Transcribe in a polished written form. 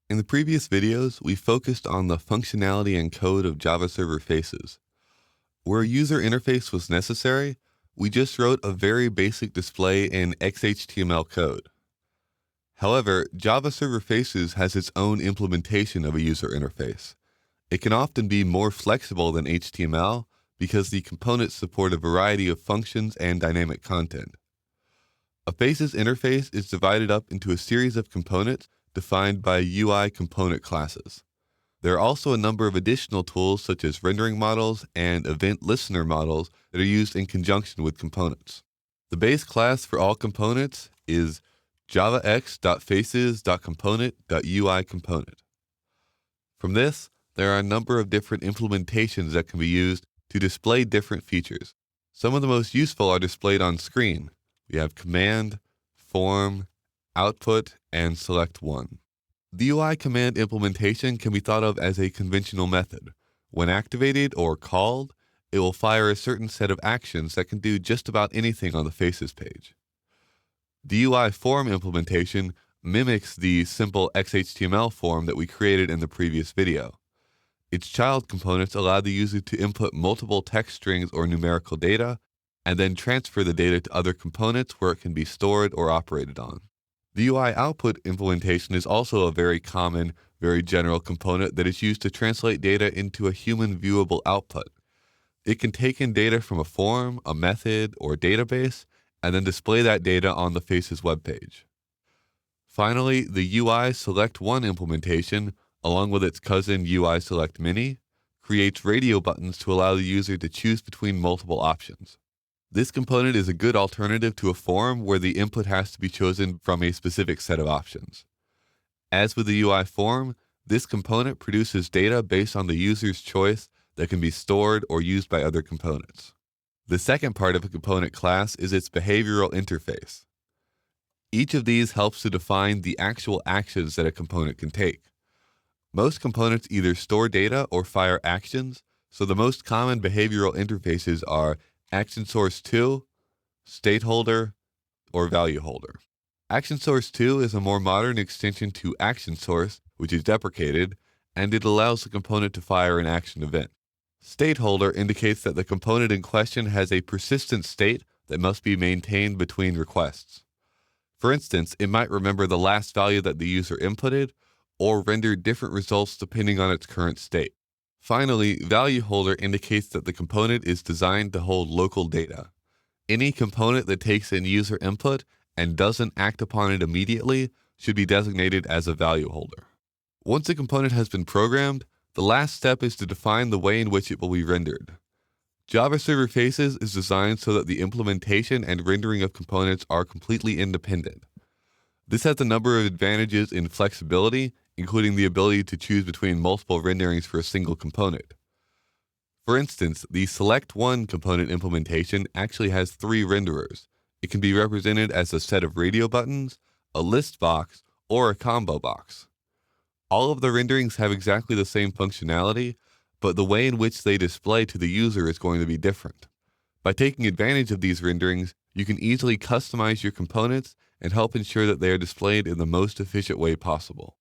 In the previous videos, we focused on the functionality and code of Java server faces. Where a user interface was necessary, we just wrote a very basic display in XHTML code. However, Java server faces has its own implementation of a user interface. It can often be more flexible than HTML because the components support a variety of functions and dynamic content. A faces interface is divided up into a series of components defined by UI component classes. There are also a number of additional tools such as rendering models and event listener models that are used in conjunction with components. The base class for all components is javax.faces.component.UI component. From this, there are a number of different implementations that can be used to display different features. Some of the most useful are displayed on screen. We have command, form, output, and select one. The UI command implementation can be thought of as a conventional method. When activated or called, it will fire a certain set of actions that can do just about anything on the Faces page. The UI form implementation mimics the simple XHTML form that we created in the previous video. Its child components allow the user to input multiple text strings or numerical data, and then transfer the data to other components where it can be stored or operated on. The UI output implementation is also a very common, very general component that is used to translate data into a human viewable output. It can take in data from a form, a method, or database, and then display that data on the Faces webpage. Finally, the UI Select One implementation, along with its cousin UI Select Mini, creates radio buttons to allow the user to choose between multiple options. This component is a good alternative to a form where the input has to be chosen from a specific set of options. As with the UI form, this component produces data based on the user's choice that can be stored or used by other components. The second part of a component class is its behavioral interface. Each of these helps to define the actual actions that a component can take. Most components either store data or fire actions, so the most common behavioral interfaces are Action Source 2, State Holder, or Value Holder. Action Source 2 is a more modern extension to Action Source, which is deprecated, and it allows the component to fire an action event. State Holder indicates that the component in question has a persistent state that must be maintained between requests. For instance, it might remember the last value that the user inputted, or render different results depending on its current state. Finally, Value Holder indicates that the component is designed to hold local data. Any component that takes in user input and doesn't act upon it immediately should be designated as a value holder. Once a component has been programmed, the last step is to define the way in which it will be rendered. Java Server Faces is designed so that the implementation and rendering of components are completely independent. This has a number of advantages in flexibility, including the ability to choose between multiple renderings for a single component. For instance, the Select One component implementation actually has 3 renderers. It can be represented as a set of radio buttons, a list box, or a combo box. All of the renderings have exactly the same functionality, but the way in which they display to the user is going to be different. By taking advantage of these renderings, you can easily customize your components and help ensure that they are displayed in the most efficient way possible.